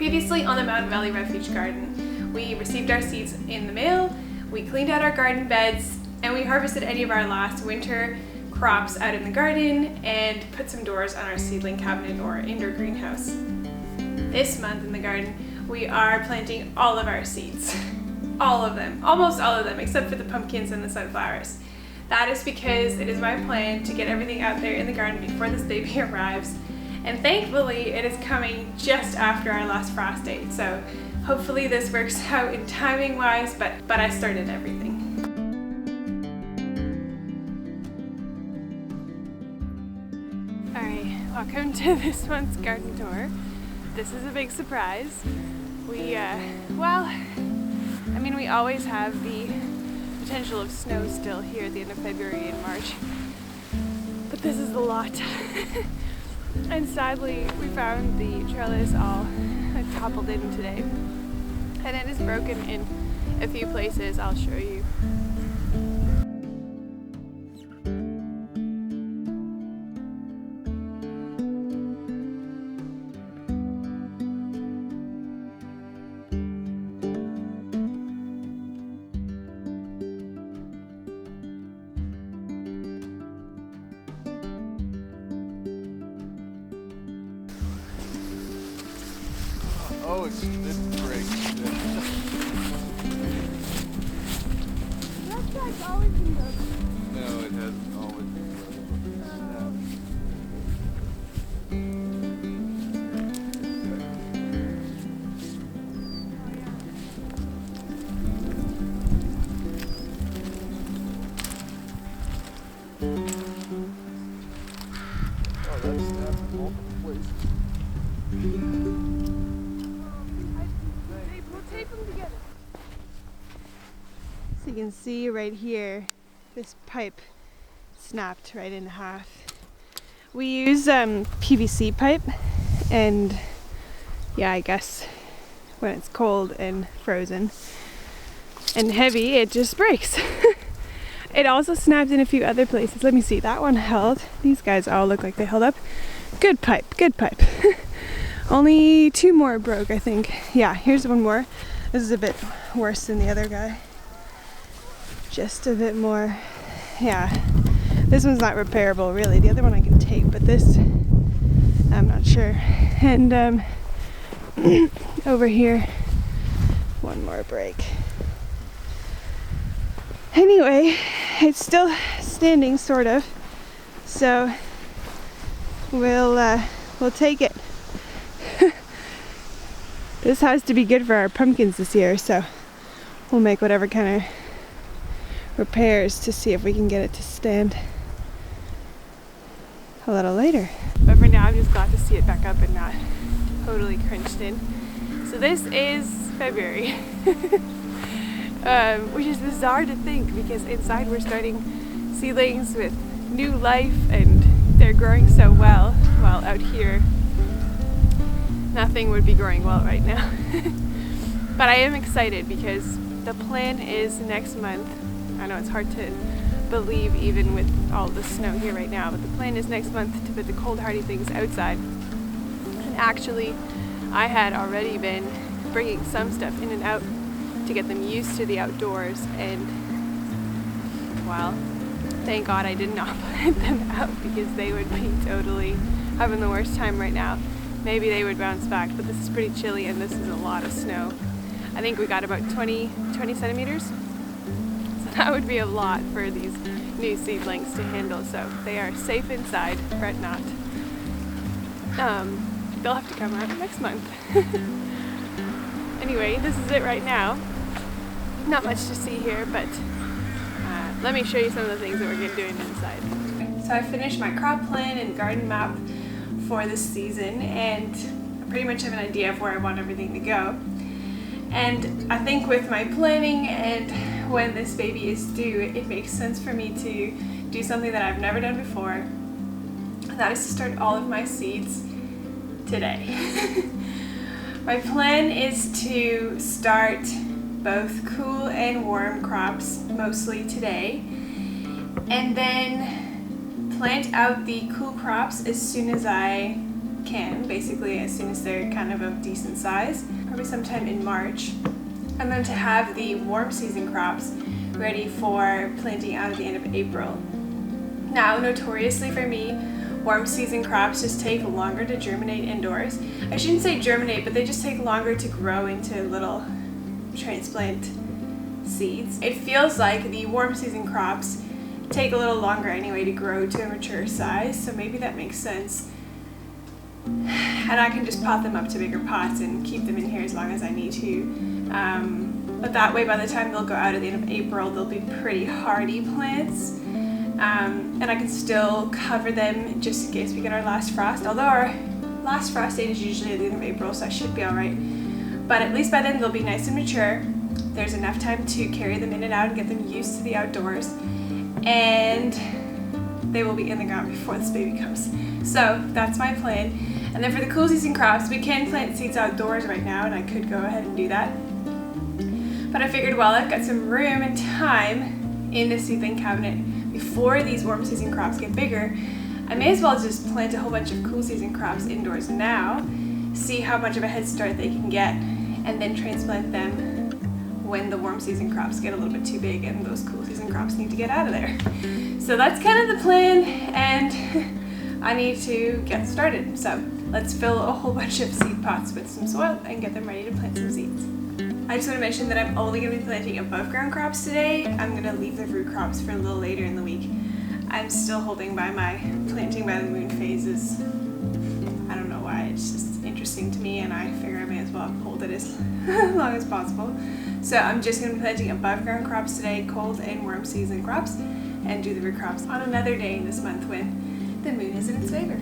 Previously on the Mountain Valley Refuge Garden, we received our seeds in the mail, we cleaned out our garden beds, and we harvested any of our last winter crops out in the garden and put some doors on our seedling cabinet or indoor greenhouse. This month in the garden, we are planting all of our seeds. All of them, almost all of them, except for the pumpkins and the sunflowers. That is because it is my plan to get everything out there in the garden before this baby arrives. And thankfully, it is coming just after our last frost date. So hopefully this works out in timing wise, but I started everything. All right, welcome to this month's garden tour. This is a big surprise. We always have the potential of snow still here at the end of February and March, but this is a lot. And sadly, we found the trellis all toppled in today, and it is broken in a few places. I'll show you. Oh, it breaks. That side's always been broken. No, it hasn't always been Oh, that's snapped in multiple places. So you can see right here, this pipe snapped right in half. We use PVC pipe, and yeah, I guess when it's cold and frozen and heavy, it just breaks. It also snapped in a few other places. Let me see, that one held. These guys all look like they held up. Good pipe, good pipe. Only two more broke, I think. Yeah, here's one more. This is a bit worse than the other guy. Just a bit more, yeah. This one's not repairable, really. The other one I can tape, but this, I'm not sure. And over here, one more break. Anyway, it's still standing, sort of. So we'll take it. This has to be good for our pumpkins this year, so we'll make whatever kind of repairs to see if we can get it to stand a little later. But for now, I'm just glad to see it back up and not totally crunched in. So this is February, which is bizarre to think because inside we're starting seedlings with new life and they're growing so well, while out here nothing would be growing well right now. But I am excited because the plan is next month. I know it's hard to believe even with all the snow here right now, but the plan is next month to put the cold hardy things outside. And actually, I had already been bringing some stuff in and out to get them used to the outdoors, and well, thank God I did not put them out because they would be totally having the worst time right now. Maybe they would bounce back, but this is pretty chilly and this is a lot of snow. I think we got about 20 centimeters. That would be a lot for these new seedlings to handle, so they are safe inside, fret not. They'll have to come out next month. Anyway, this is it right now. Not much to see here, but let me show you some of the things that we're going to do inside. So I finished my crop plan and garden map for this season, and I pretty much have an idea of where I want everything to go. And I think with my planning and when this baby is due, it makes sense for me to do something that I've never done before, and that is to start all of my seeds today. My plan is to start both cool and warm crops mostly today, and then plant out the cool crops as soon as I can, basically as soon as they're kind of decent size, probably sometime in March. And then to have the warm season crops ready for planting out at the end of April. Now, notoriously for me, warm season crops just take longer to germinate indoors. I shouldn't say germinate, but they just take longer to grow into little transplant seeds. It feels like the warm season crops take a little longer anyway to grow to a mature size, so maybe that makes sense. And I can just pot them up to bigger pots and keep them in here as long as I need to. But that way, by the time they'll go out at the end of April, they'll be pretty hardy plants. And I can still cover them just in case we get our last frost, although our last frost date is usually at the end of April, so I should be alright. But at least by then they'll be nice and mature. There's enough time to carry them in and out and get them used to the outdoors, and they will be in the ground before this baby comes. So that's my plan. And then for the cool season crops, we can plant seeds outdoors right now, and I could go ahead and do that. But I figured, well, I've got some room and time in the seedling cabinet before these warm season crops get bigger, I may as well just plant a whole bunch of cool season crops indoors now, see how much of a head start they can get, and then transplant them when the warm season crops get a little bit too big and those cool season crops need to get out of there. So that's kind of the plan, and I need to get started. So let's fill a whole bunch of seed pots with some soil and get them ready to plant some seeds. I just want to mention that I'm only going to be planting above ground crops today. I'm going to leave the root crops for a little later in the week. I'm still holding by my planting by the moon phases. I don't know why, it's just interesting to me, and I figure I may as well hold it as long as possible. So I'm just going to be planting above ground crops today, cold and warm season crops, and do the root crops on another day this month when the moon is in its favor.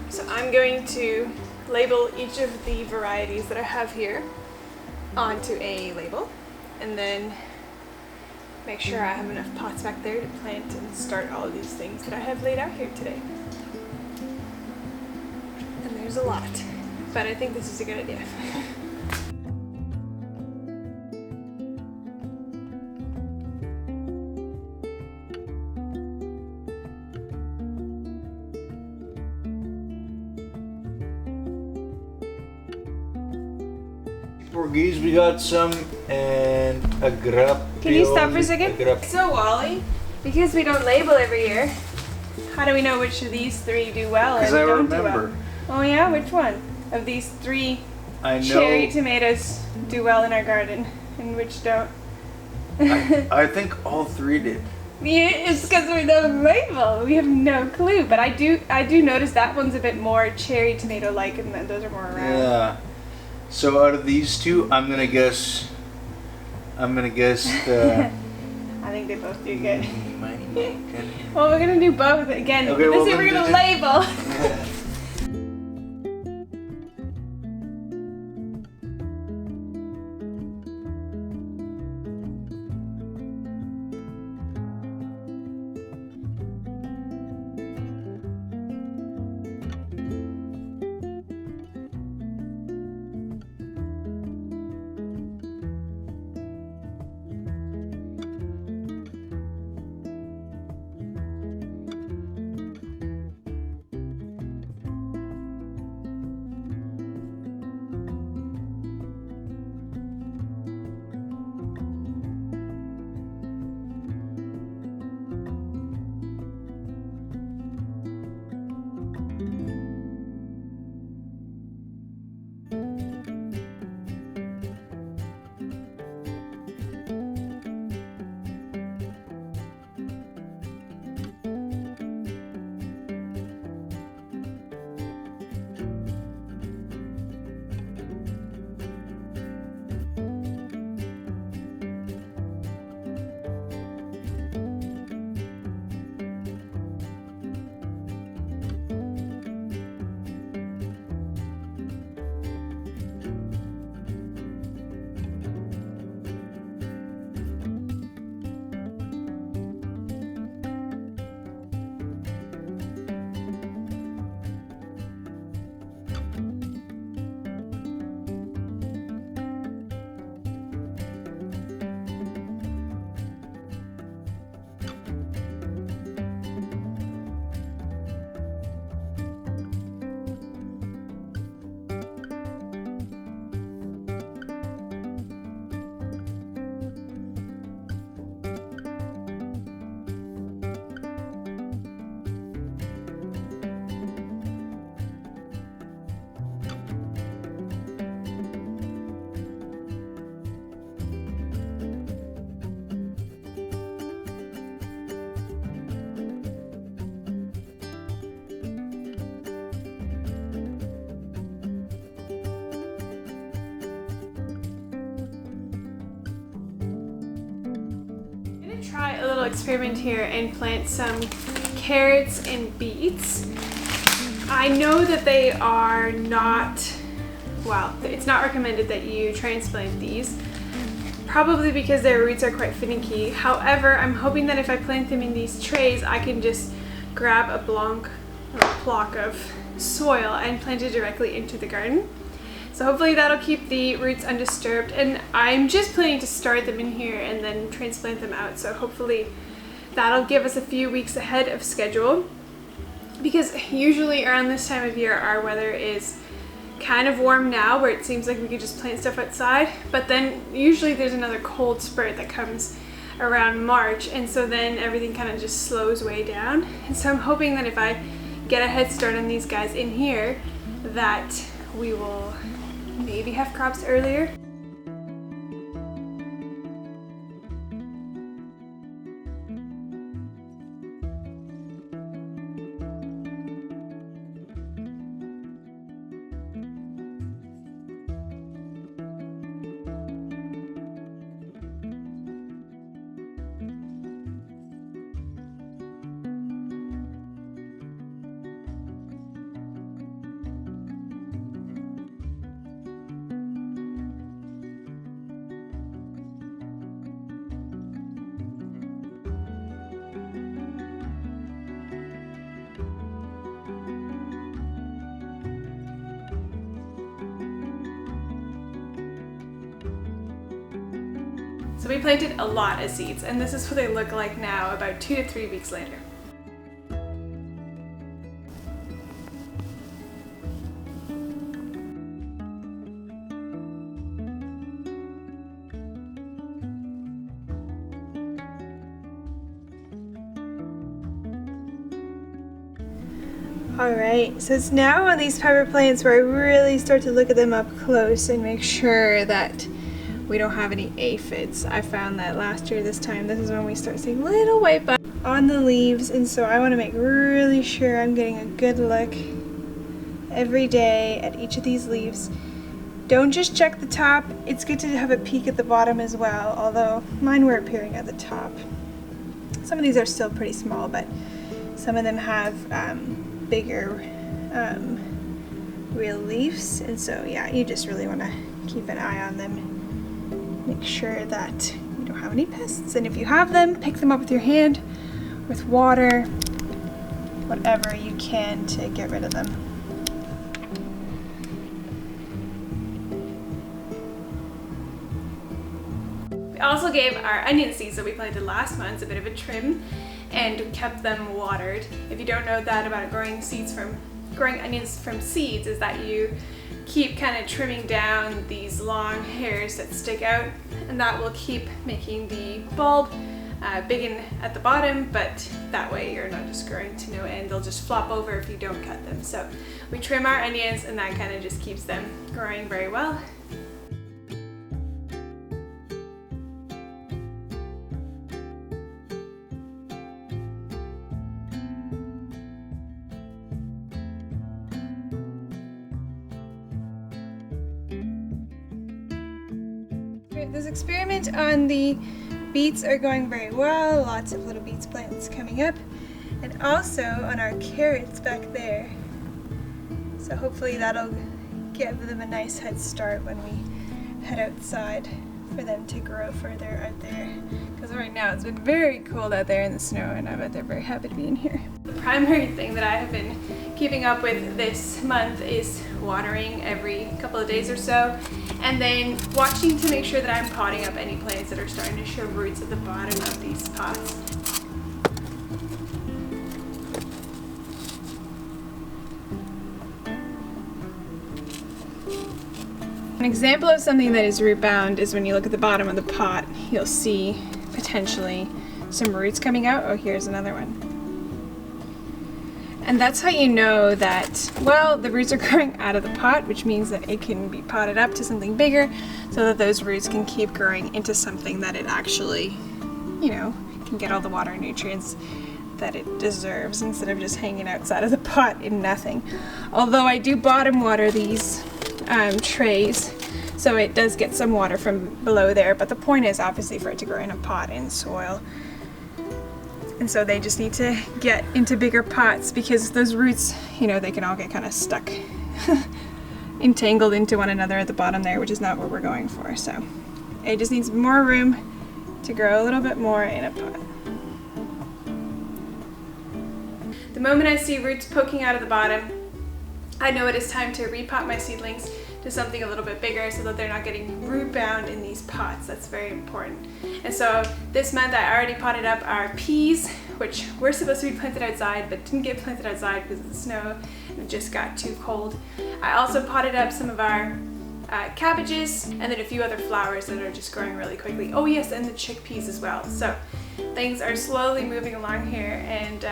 So I'm going to label each of the varieties that I have here onto a label, and then make sure I have enough pots back there to plant and start all of these things that I have laid out here today. And there's a lot, but I think this is a good idea. Portuguese, we got some, and a grappa. Can you stop for a second? So Wally, because we don't label every year, how do we know which of these three do well and don't do well? Oh yeah, which one of these three cherry tomatoes do well in our garden and which don't? I think all three did. Yeah, it's because we don't label. We have no clue. But I do notice that one's a bit more cherry tomato-like, and then those are more round. Yeah. So out of these two, I'm gonna guess the. I I think they both do good. Can- Well, we're gonna do both again. Okay, This well, year we're then gonna do- label. Try a little experiment here and plant some carrots and beets. I know that they are not, well, it's not recommended that you transplant these, probably because their roots are quite finicky. However, I'm hoping that if I plant them in these trays, I can just grab a block of soil and plant it directly into the garden. So hopefully that'll keep the roots undisturbed, and I'm just planning to start them in here and then transplant them out. So hopefully that'll give us a few weeks ahead of schedule, because usually around this time of year our weather is kind of warm now where it seems like we could just plant stuff outside, but then usually there's another cold spurt that comes around March, and so then everything kind of just slows way down. And so I'm hoping that if I get a head start on these guys in here, that we will maybe have crops earlier. So we planted a lot of seeds, and this is what they look like now, about 2 to 3 weeks later. Alright, so it's now on these pepper plants where I really start to look at them up close and make sure that we don't have any aphids. I found that last year this time, this is when we start seeing little white bugs on the leaves, and so I want to make really sure I'm getting a good look every day at each of these leaves. Don't just check the top, it's good to have a peek at the bottom as well, although mine were appearing at the top. some of these are still pretty small, but some of them have bigger real leaves, and so yeah, you just really want to keep an eye on them. Make sure that you don't have any pests, and if you have them, pick them up with your hand, with water, whatever you can to get rid of them. We also gave our onion seeds that we planted last month a bit of a trim and kept them watered. If you don't know that about growing onions from seeds, is that you keep kind of trimming down these long hairs that stick out, and that will keep making the bulb big at the bottom, but that way you're not just growing to no end. They'll just flop over if you don't cut them. So we trim our onions, and that kind of just keeps them growing very well. This experiment on the beets are going very well, lots of little beets plants coming up, and also on our carrots back there. So hopefully that'll give them a nice head start when we head outside for them to grow further out there. Because right now it's been very cold out there in the snow, and I bet they're very happy to be in here. The primary thing that I have been keeping up with this month is watering every couple of days or so, and then watching to make sure that I'm potting up any plants that are starting to show roots at the bottom of these pots. An example of something that is root bound is when you look at the bottom of the pot, you'll see potentially some roots coming out. Oh, here's another one. And that's how you know that, well, the roots are growing out of the pot, which means that it can be potted up to something bigger so that those roots can keep growing into something that it actually, you know, can get all the water and nutrients that it deserves instead of just hanging outside of the pot in nothing. Although I do bottom water these trays, so it does get some water from below there, but the point is obviously for it to grow in a pot in soil. And so they just need to get into bigger pots because those roots, you know, they can all get kind of stuck, entangled into one another at the bottom there, which is not what we're going for. So it just needs more room to grow a little bit more in a pot. The moment I see roots poking out of the bottom, I know it is time to repot my seedlings to something a little bit bigger so that they're not getting root bound in these pots. That's very important. And so this month I already potted up our peas, which were supposed to be planted outside but didn't get planted outside because of the snow and it just got too cold. I also potted up some of our cabbages and then a few other flowers that are just growing really quickly. Oh yes, and the chickpeas as well. So things are slowly moving along here, and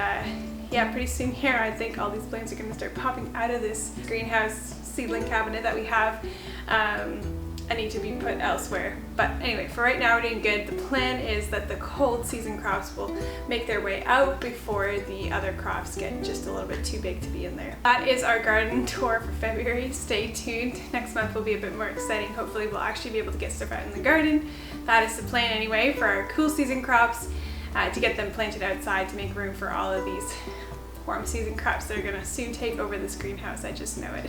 yeah, pretty soon here I think all these plants are going to start popping out of this greenhouse seedling cabinet that we have. I need to be put elsewhere, but anyway, for right now we're doing good. The plan is that the cold season crops will make their way out before the other crops get just a little bit too big to be in there. That is our garden tour for February. Stay tuned. Next month will be a bit more exciting. Hopefully we'll actually be able to get stuff out in the garden. That is the plan anyway for our cool season crops, to get them planted outside to make room for all of these warm season crops that are going to soon take over this greenhouse. I just know it.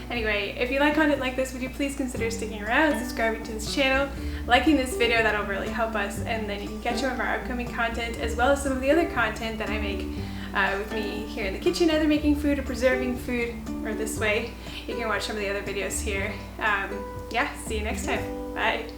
Anyway, if you like content like this, would you please consider sticking around, subscribing to this channel, liking this video? That'll really help us, and then you can catch some of our upcoming content as well as some of the other content that I make with me here in the kitchen, either making food or preserving food, or this way. You can watch some of the other videos here. Yeah, see you next time. Bye.